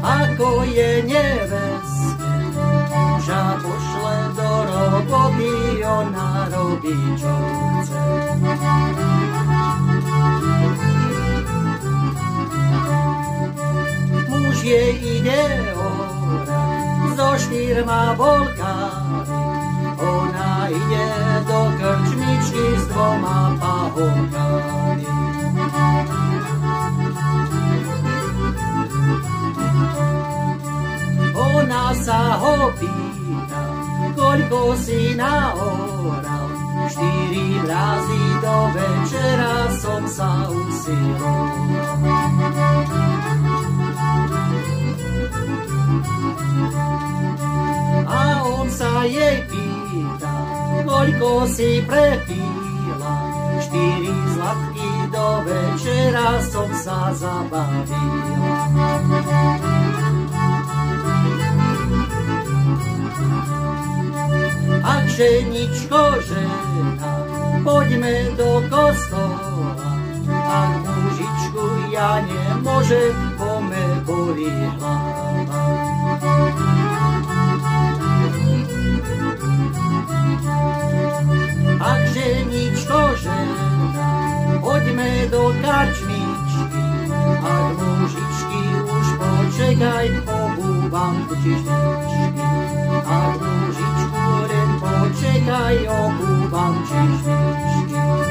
ako je nebeské, muža pošle do roboty, ona robí, čo chce. Muž jej ide orať so 4 volkami, ona ide do krčmičky s 2 pahonkami. Ona sa ho pýta, koľko si naoral, 4 razy do večera som sa usiloval. A on sa jej pýta, koľko si prepíla, 4 zlatky do večera som sa zabavila. Ak ženičko, žena, poďme do kostola, ak mužičku ja nemôžem, bo me bolí hlava. Ak ženičko, žena, poďme do karčmičky, ak mužičky už počekaj, obúvam čižničky. Ak mužičku len počekaj, obúvam čižničky.